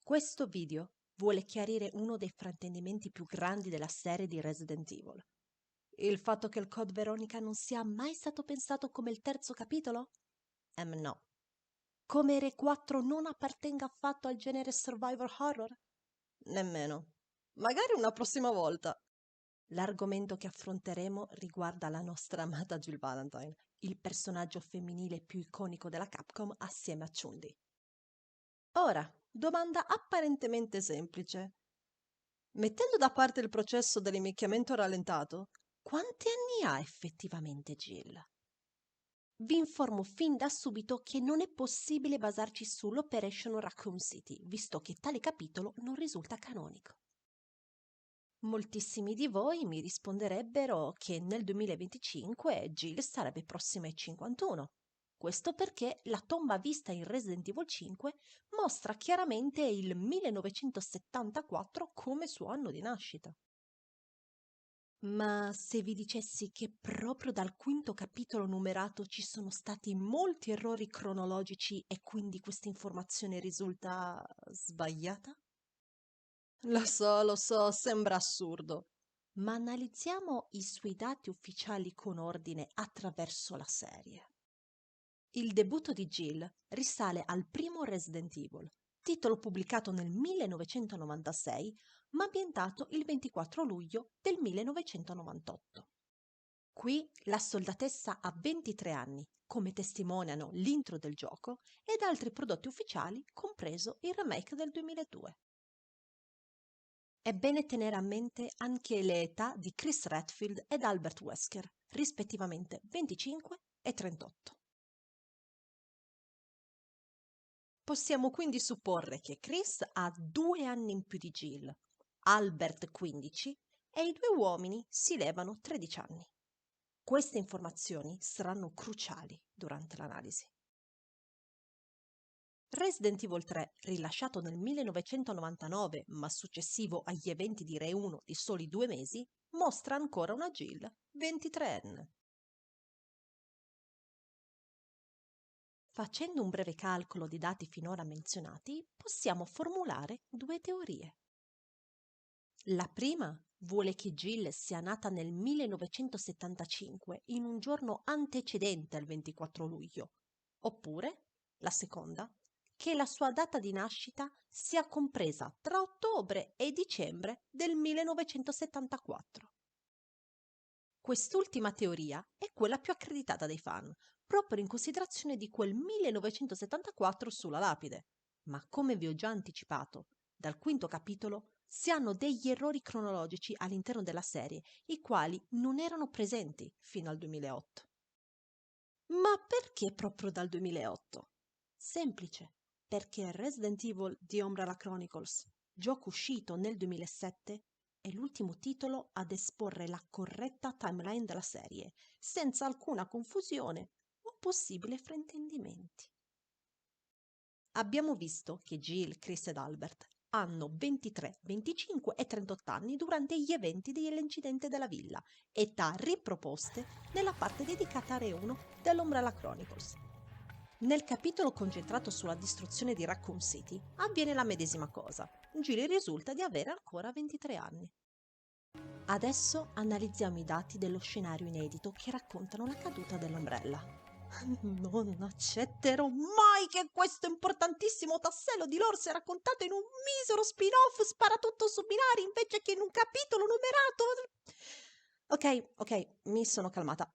Questo video vuole chiarire uno dei fraintendimenti più grandi della serie di Resident Evil. Il fatto che il Code Veronica non sia mai stato pensato come il terzo capitolo? No. Come RE4 non appartenga affatto al genere survivor horror? Nemmeno. Magari una prossima volta. L'argomento che affronteremo riguarda la nostra amata Jill Valentine, il personaggio femminile più iconico della Capcom assieme a Chun-Li. Ora, domanda apparentemente semplice. Mettendo da parte il processo dell'invecchiamento rallentato, quanti anni ha effettivamente Jill? Vi informo fin da subito che non è possibile basarci sull'Operation Raccoon City, visto che tale capitolo non risulta canonico. Moltissimi di voi mi risponderebbero che nel 2025 Jill sarebbe prossima ai 51. Questo perché la tomba vista in Resident Evil 5 mostra chiaramente il 1974 come suo anno di nascita. Ma se vi dicessi che proprio dal quinto capitolo numerato ci sono stati molti errori cronologici e quindi questa informazione risulta sbagliata? Lo so, sembra assurdo. Ma analizziamo i suoi dati ufficiali con ordine attraverso la serie. Il debutto di Jill risale al primo Resident Evil, titolo pubblicato nel 1996, ma ambientato il 24 luglio del 1998. Qui la soldatessa ha 23 anni, come testimoniano l'intro del gioco ed altri prodotti ufficiali, compreso il remake del 2002. È bene tenere a mente anche le età di Chris Redfield ed Albert Wesker, rispettivamente 25 e 38. Possiamo quindi supporre che Chris ha 2 anni in più di Jill, Albert 15 e i due uomini si levano 13 anni. Queste informazioni saranno cruciali durante l'analisi. Resident Evil 3, rilasciato nel 1999 ma successivo agli eventi di Re 1 di soli 2 mesi, mostra ancora una Jill 23enne. Facendo un breve calcolo dei dati finora menzionati, possiamo formulare 2 teorie. La prima vuole che Jill sia nata nel 1975, in un giorno antecedente al 24 luglio, oppure, la seconda, che la sua data di nascita sia compresa tra ottobre e dicembre del 1974. Quest'ultima teoria è quella più accreditata dai fan, proprio in considerazione di quel 1974 sulla lapide. Ma come vi ho già anticipato, dal quinto capitolo si hanno degli errori cronologici all'interno della serie, i quali non erano presenti fino al 2008. Ma perché proprio dal 2008? Semplice, perché Resident Evil The Umbrella Chronicles, gioco uscito nel 2007, è l'ultimo titolo ad esporre la corretta timeline della serie, senza alcuna confusione o possibili fraintendimenti. Abbiamo visto che Jill, Chris ed Albert hanno 23, 25 e 38 anni durante gli eventi dell'incidente della villa, età riproposte nella parte dedicata a Re 1 dell'Umbrella Chronicles. Nel capitolo concentrato sulla distruzione di Raccoon City avviene la medesima cosa. Jill risulta di avere ancora 23 anni. Adesso analizziamo i dati dello scenario inedito che raccontano la caduta dell'ombrella. Non accetterò mai che questo importantissimo tassello di lore sia raccontato in un misero spin-off sparatutto su binari invece che in un capitolo numerato. Ok, mi sono calmata.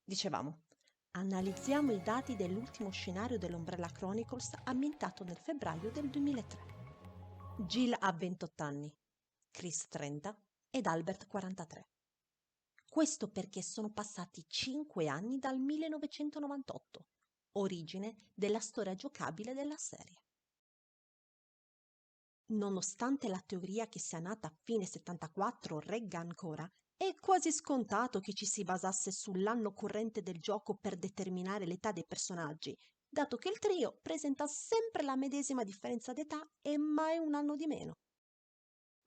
Dicevamo, analizziamo i dati dell'ultimo scenario dell'Umbrella Chronicles ambientato nel febbraio del 2003. Jill ha 28 anni, Chris 30 ed Albert 43. Questo perché sono passati 5 anni dal 1998, origine della storia giocabile della serie. Nonostante la teoria che sia nata a fine 74 regga ancora, è quasi scontato che ci si basasse sull'anno corrente del gioco per determinare l'età dei personaggi, dato che il trio presenta sempre la medesima differenza d'età e mai un anno di meno.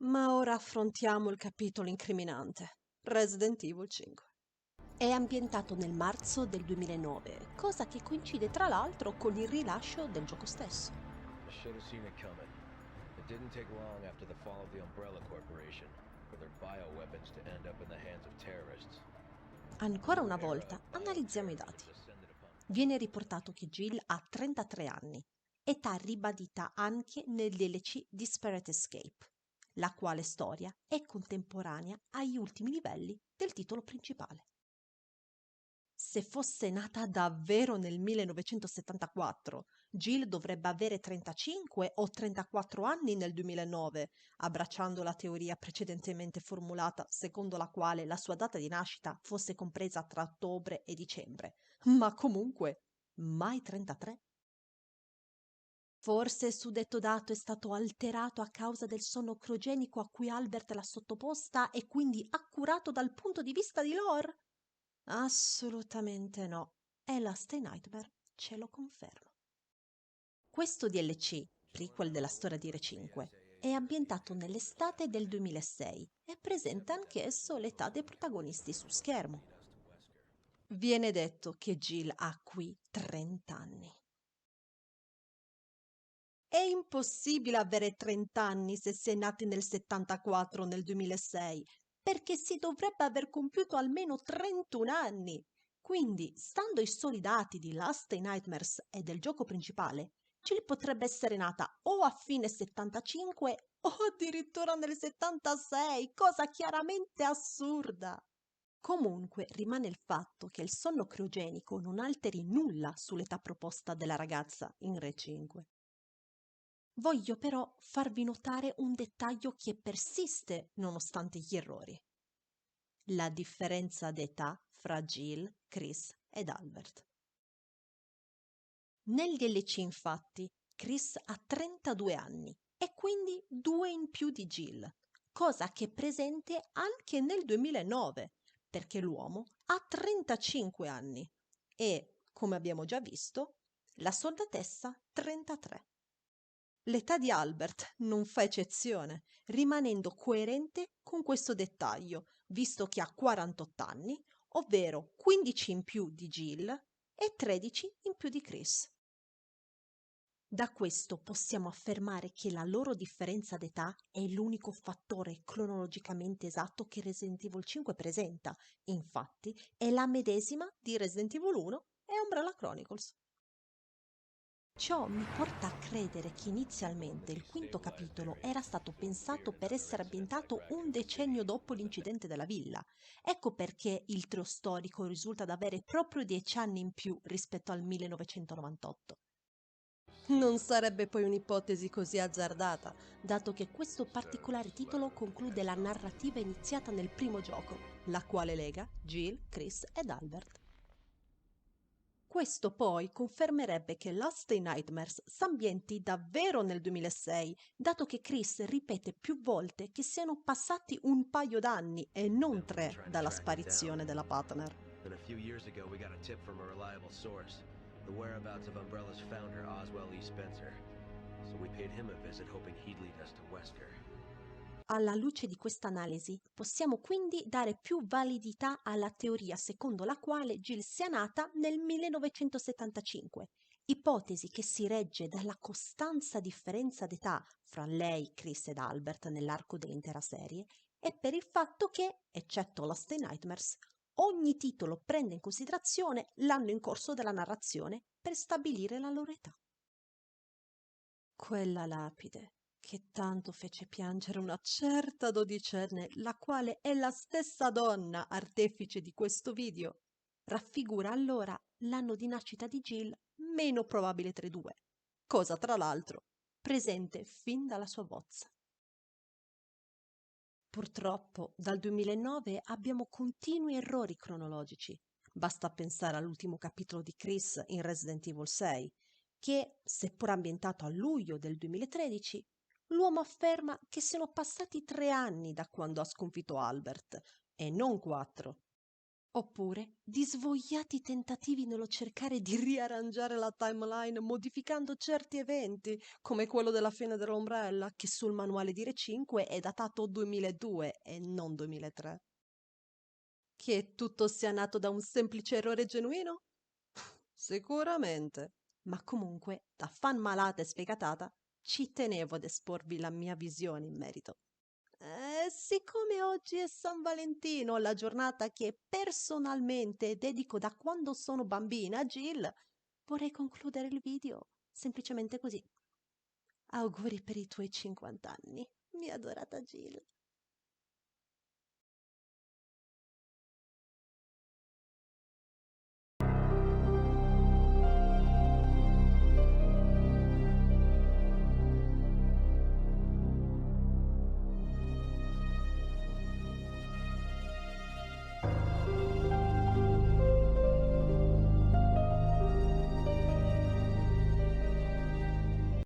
Ma ora affrontiamo il capitolo incriminante, Resident Evil 5. È ambientato nel marzo del 2009, cosa che coincide tra l'altro con il rilascio del gioco stesso. Should have seen it coming. It didn't take long after the fall of the Umbrella Corporation for their bioweapons to end up in the hands of terrorists. Ancora una volta analizziamo i dati. Viene riportato che Jill ha 33 anni, età ribadita anche nel DLC Disparate Escape, la quale storia è contemporanea agli ultimi livelli del titolo principale. Se fosse nata davvero nel 1974, Jill dovrebbe avere 35 o 34 anni nel 2009, abbracciando la teoria precedentemente formulata secondo la quale la sua data di nascita fosse compresa tra ottobre e dicembre. Ma comunque, mai 33? Forse il suddetto dato è stato alterato a causa del sonno criogenico a cui Albert l'ha sottoposta e quindi accurato dal punto di vista di lore? Assolutamente no. E Last Nightmare ce lo conferma. Questo DLC, prequel della storia di Re5, è ambientato nell'estate del 2006 e presenta anch'esso l'età dei protagonisti su schermo. Viene detto che Jill ha qui 30 anni. È impossibile avere 30 anni se si è nati nel 74 o nel 2006, perché si dovrebbe aver compiuto almeno 31 anni. Quindi, stando ai soli dati di Last Nightmares e del gioco principale, Jill potrebbe essere nata o a fine 75 o addirittura nel 76, cosa chiaramente assurda. Comunque rimane il fatto che il sonno criogenico non alteri nulla sull'età proposta della ragazza in Re 5. Voglio però farvi notare un dettaglio che persiste nonostante gli errori. La differenza d'età fra Jill, Chris ed Albert. Nel DLC infatti Chris ha 32 anni e quindi 2 in più di Jill, cosa che è presente anche nel 2009, perché l'uomo ha 35 anni e, come abbiamo già visto, la soldatessa 33. L'età di Albert non fa eccezione, rimanendo coerente con questo dettaglio, visto che ha 48 anni, ovvero 15 in più di Jill e 13 in più di Chris. Da questo possiamo affermare che la loro differenza d'età è l'unico fattore cronologicamente esatto che Resident Evil 5 presenta, infatti è la medesima di Resident Evil 1 e Umbrella Chronicles. Ciò mi porta a credere che inizialmente il quinto capitolo era stato pensato per essere ambientato un decennio dopo l'incidente della villa. Ecco perché il trio storico risulta ad avere proprio 10 anni in più rispetto al 1998. Non sarebbe poi un'ipotesi così azzardata, dato che questo particolare titolo conclude la narrativa iniziata nel primo gioco, la quale lega Jill, Chris ed Albert. Questo poi confermerebbe che Lost in Nightmares s'ambienti davvero nel 2006, dato che Chris ripete più volte che siano passati un paio d'anni e non 3 dalla sparizione della partner. Then a few years ago we got a tip from a reliable source. The whereabouts of Umbrella's founder, Oswell E. Spencer. So we paid him a visit hoping he'd lead us to Wesker. Alla luce di questa analisi, possiamo quindi dare più validità alla teoria secondo la quale Jill sia nata nel 1975, ipotesi che si regge dalla costanza differenza d'età fra lei, Chris ed Albert nell'arco dell'intera serie e per il fatto che, eccetto Lost in Nightmares, ogni titolo prende in considerazione l'anno in corso della narrazione per stabilire la loro età. Quella lapide che tanto fece piangere una certa dodicenne, la quale è la stessa donna artefice di questo video, raffigura allora l'anno di nascita di Jill meno probabile tra i due, cosa tra l'altro presente fin dalla sua bozza. Purtroppo dal 2009 abbiamo continui errori cronologici. Basta pensare all'ultimo capitolo di Chris in Resident Evil 6, che, seppur ambientato a luglio del 2013, l'uomo afferma che siano passati 3 anni da quando ha sconfitto Albert, e non 4. Oppure di svogliati tentativi nello cercare di riarrangiare la timeline modificando certi eventi, come quello della fine dell'Umbrella, che sul manuale di Re 5 è datato 2002 e non 2003. Che tutto sia nato da un semplice errore genuino? Sicuramente. Ma comunque, da fan malata e sfegatata, ci tenevo ad esporvi la mia visione in merito. Siccome oggi è San Valentino, la giornata che personalmente dedico da quando sono bambina a Jill, vorrei concludere il video semplicemente così. Auguri per i tuoi 50 anni, mia adorata Jill.